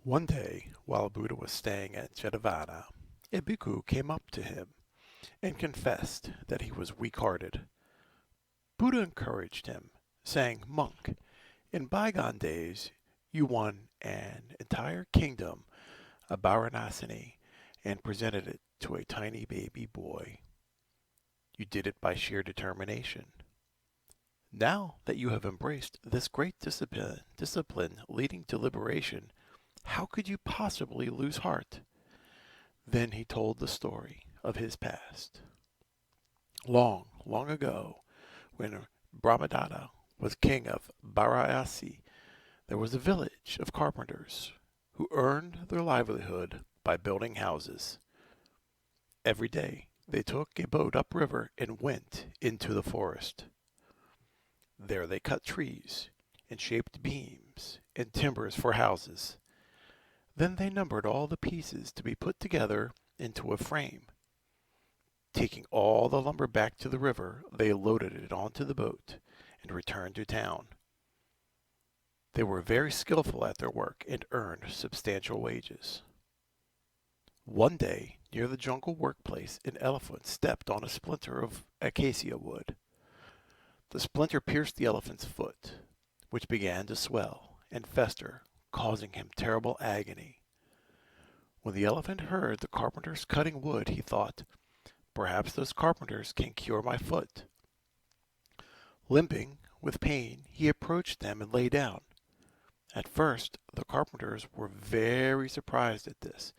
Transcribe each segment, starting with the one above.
One day, while Buddha was staying at Jetavana, a bhikkhu came up to him and confessed that he was weak-hearted. Buddha encouraged him, saying, "Monk, in bygone days you won an entire kingdom of Varanasi and presented it to a tiny baby boy. You did it by sheer determination. Now that you have embraced this great discipline leading to liberation, how could you possibly lose heart?" Then he told the story of his past. Long, long ago, when Brahmadatta was king of Varanasi, there was a village of carpenters who earned their livelihood by building houses. Every day they took a boat upriver and went into the forest. There they cut trees and shaped beams and timbers for houses. Then they numbered all the pieces to be put together into a frame. Taking all the lumber back to the river, they loaded it onto the boat and returned to town. They were very skillful at their work and earned substantial wages. One day, near the jungle workplace, an elephant stepped on a splinter of acacia wood. The splinter pierced the elephant's foot, which began to swell and fester, causing him terrible agony. When the elephant heard the carpenters cutting wood, he thought, "Perhaps those carpenters can cure my foot." Limping with pain, he approached them and lay down. At first, the carpenters were very surprised at this,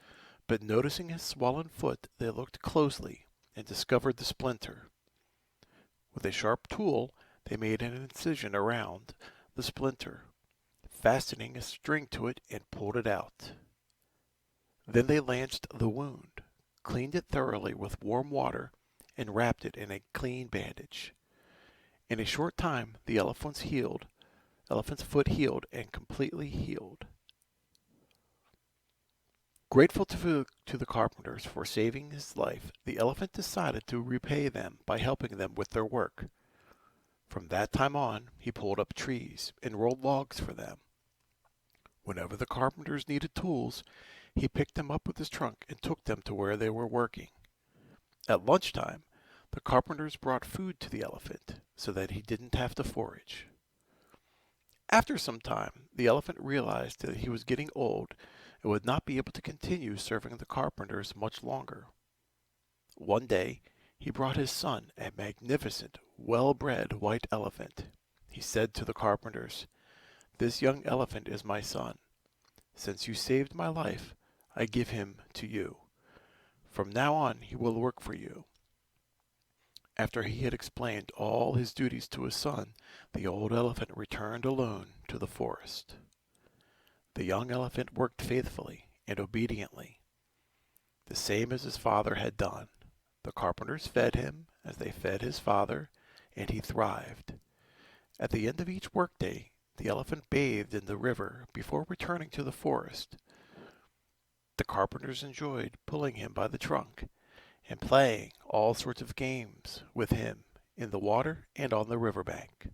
but noticing his swollen foot, they looked closely and discovered the splinter. With a sharp tool, they made an incision around the splinter, fastening a string to it and pulled it out. Then they lanced the wound, cleaned it thoroughly with warm water, and wrapped it in a clean bandage. In a short time, the elephant's foot healed and completely healed. Grateful to the carpenters for saving his life, the elephant decided to repay them by helping them with their work. From that time on, he pulled up trees and rolled logs for them. Whenever the carpenters needed tools, he picked them up with his trunk and took them to where they were working. At lunchtime, the carpenters brought food to the elephant so that he didn't have to forage. After some time, the elephant realized that he was getting old and would not be able to continue serving the carpenters much longer. One day, he brought his son, a magnificent, well-bred white elephant. He said to the carpenters, "This young elephant is my son. Since you saved my life, I give him to you. From now on, he will work for you." After he had explained all his duties to his son, the old elephant returned alone to the forest. The young elephant worked faithfully and obediently, the same as his father had done. The carpenters fed him as they fed his father, and he thrived. At the end of each workday, the elephant bathed in the river before returning to the forest. The carpenters enjoyed pulling him by the trunk and playing all sorts of games with him in the water and on the riverbank.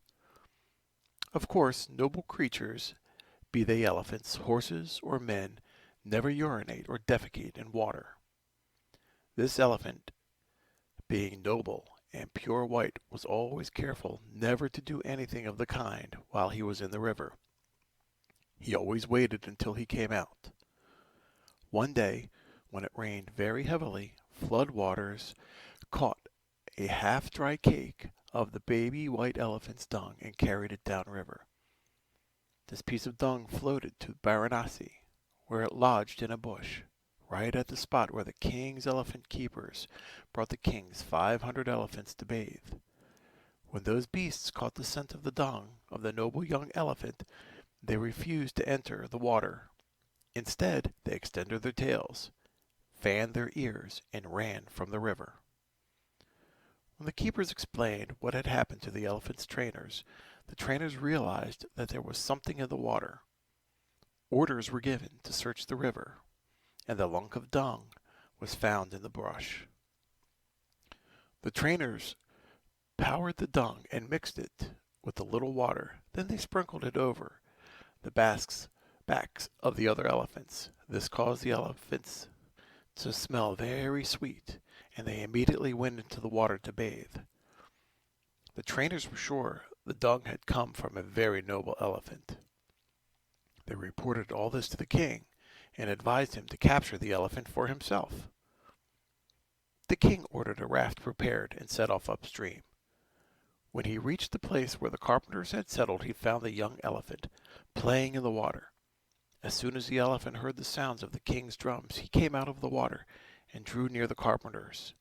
Of course, noble creatures, be they elephants, horses, or men, never urinate or defecate in water. This elephant, being noble and pure white, was always careful never to do anything of the kind while he was in the river. He always waited until he came out. One day, when it rained very heavily, flood waters caught a half-dry cake of the baby white elephant's dung and carried it downriver. This piece of dung floated to Varanasi, where it lodged in a bush, right at the spot where the king's elephant keepers brought the king's 500 elephants to bathe. When those beasts caught the scent of the dung of the noble young elephant, they refused to enter the water. Instead, they extended their tails, fanned their ears, and ran from the river. When the keepers explained what had happened to the elephant's trainers, the trainers realized that there was something in the water. Orders were given to search the river, and the lump of dung was found in the brush. The trainers powdered the dung and mixed it with a little water. Then they sprinkled it over the backs of the other elephants. This caused the elephants to smell very sweet, and they immediately went into the water to bathe. The trainers were sure the dung had come from a very noble elephant. They reported all this to the king and advised him to capture the elephant for himself. The king ordered a raft prepared and set off upstream. When he reached the place where the carpenters had settled, he found the young elephant playing in the water. As soon as the elephant heard the sounds of the king's drums, he came out of the water and drew near the carpenters.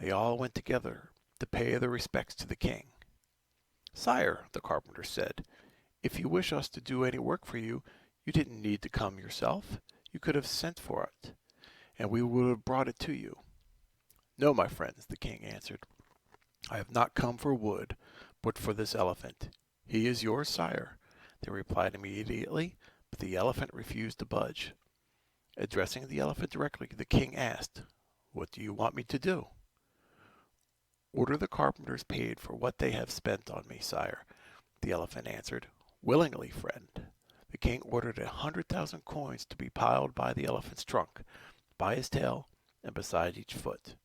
They all went together to pay their respects to the king. "Sire," the carpenter said, "if you wish us to do any work for you, you didn't need to come yourself. You could have sent for it, and we would have brought it to you." "No, my friends," the king answered. "I have not come for wood, but for this elephant." "He is yours, sire," they replied immediately, but the elephant refused to budge. Addressing the elephant directly, the king asked, "What do you want me to do?" "Order the carpenters paid for what they have spent on me, sire," the elephant answered. "Willingly, friend." The king ordered 100,000 coins to be piled by the elephant's trunk, by his tail, and beside each foot.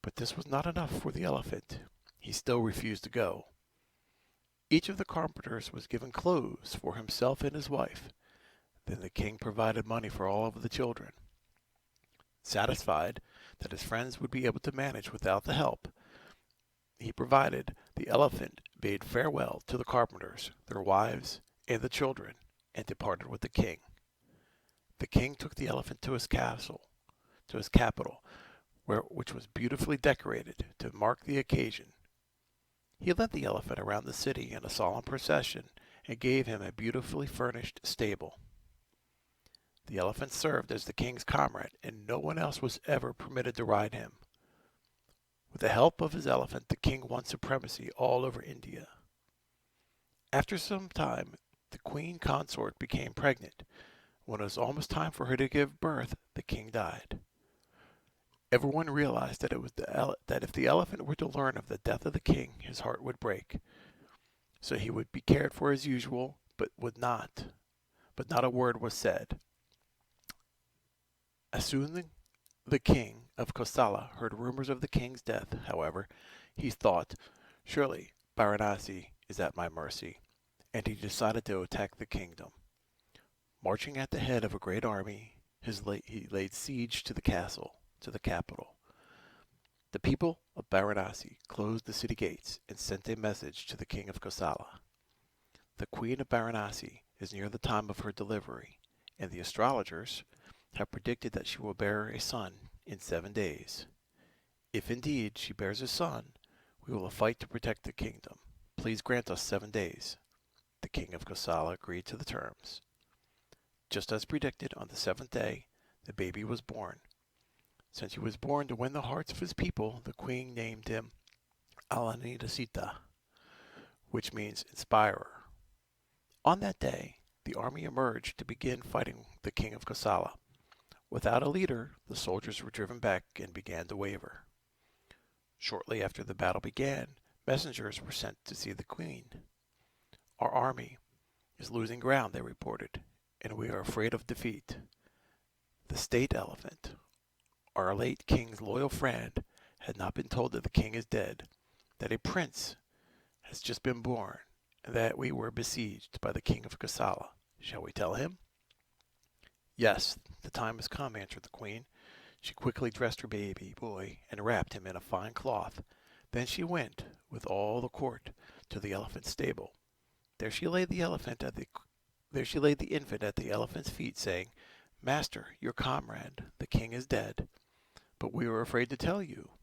But this was not enough for the elephant. He still refused to go. Each of the carpenters was given clothes for himself and his wife. Then the king provided money for all of the children. Satisfied that his friends would be able to manage without the help he provided, the elephant bade farewell to the carpenters, their wives, and the children, and departed with the king. The king took the elephant to his capital, which was beautifully decorated to mark the occasion. He led the elephant around the city in a solemn procession and gave him a beautifully furnished stable. The elephant served as the king's comrade, and no one else was ever permitted to ride him. With the help of his elephant, the king won supremacy all over India. After some time, the queen consort became pregnant. When it was almost time for her to give birth, the king died. Everyone realized that if the elephant were to learn of the death of the king, his heart would break. So he would be cared for as usual, but not a word was said. As soon as the king of Kosala heard rumors of the king's death, however, he thought, "Surely Varanasi is at my mercy," and he decided to attack the kingdom. Marching at the head of a great army, he laid siege to the capital. The people of Varanasi closed the city gates and sent a message to the king of Kosala. "The queen of Varanasi is near the time of her delivery, and the astrologers have predicted that she will bear a son in 7 days. If indeed she bears a son, we will fight to protect the kingdom. Please grant us 7 days." The king of Kosala agreed to the terms. Just as predicted, on the 7th day, the baby was born. Since he was born to win the hearts of his people, the queen named him Alanidasita, which means inspirer. On that day, the army emerged to begin fighting the king of Kosala. Without a leader, the soldiers were driven back and began to waver. Shortly after the battle began, messengers were sent to see the queen. "Our army is losing ground," they reported, "and we are afraid of defeat. The state elephant, our late king's loyal friend, had not been told that the king is dead, that a prince has just been born, and that we were besieged by the king of Kosala. Shall we tell him?" "Yes, the time has come," answered the queen. She quickly dressed her baby boy and wrapped him in a fine cloth. Then she went, with all the court, to the elephant's stable. There she laid the infant at the elephant's feet, saying, "Master, your comrade, the king is dead, but we were afraid to tell you,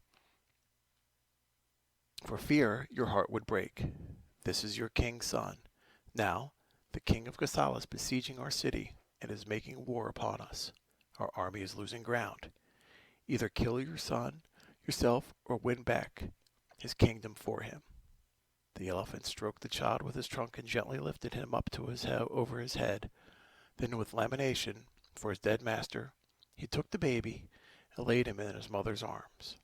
for fear your heart would break. This is your king's son. Now, the king of Kosala is besieging our city and is making war upon us. Our army is losing ground. Either kill your son yourself or win back his kingdom for him." The elephant stroked the child with his trunk and gently lifted him up to over his head. Then, with lamentation for his dead master, he took the baby and laid him in his mother's arms.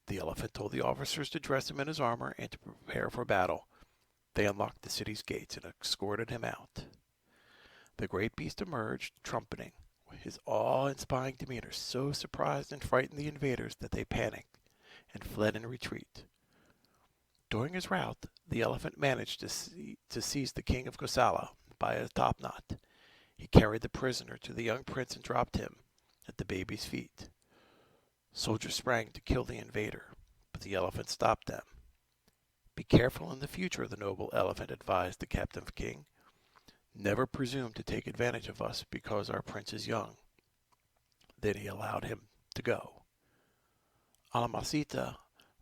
The elephant told the officers to dress him in his armor and to prepare for battle. They unlocked the city's gates and escorted him out. The great beast emerged, trumpeting, his awe-inspiring demeanor so surprised and frightened the invaders that they panicked and fled in retreat. During his route, the elephant managed to seize the king of Kosala by a topknot. He carried the prisoner to the young prince and dropped him at the baby's feet. Soldiers sprang to kill the invader, but the elephant stopped them. Be careful in the future, the noble elephant advised the captive king. Never presume to take advantage of us because our prince is young. Then he allowed him to go. Alamasita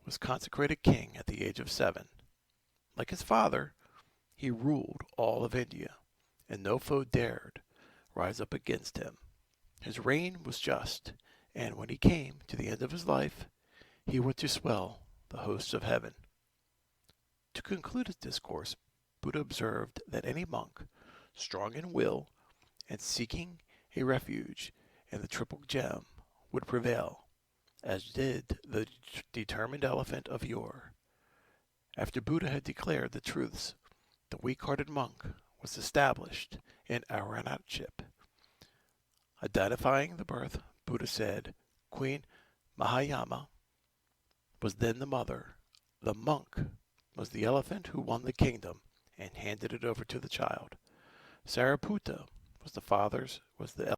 was consecrated king at the age of 7. Like his father, he ruled all of India, and no foe dared rise up against him. His reign was just, and when he came to the end of his life, he went to swell the hosts of heaven. To conclude his discourse, Buddha observed that any monk, strong in will and seeking a refuge in the triple gem, would prevail, as did the determined elephant of yore. After Buddha had declared the truths, the weak-hearted monk was established in aranatship. Identifying the birth, Buddha said, Queen Mahayama was then the mother. The monk was the elephant who won the kingdom and handed it over to the child. Sariputta was the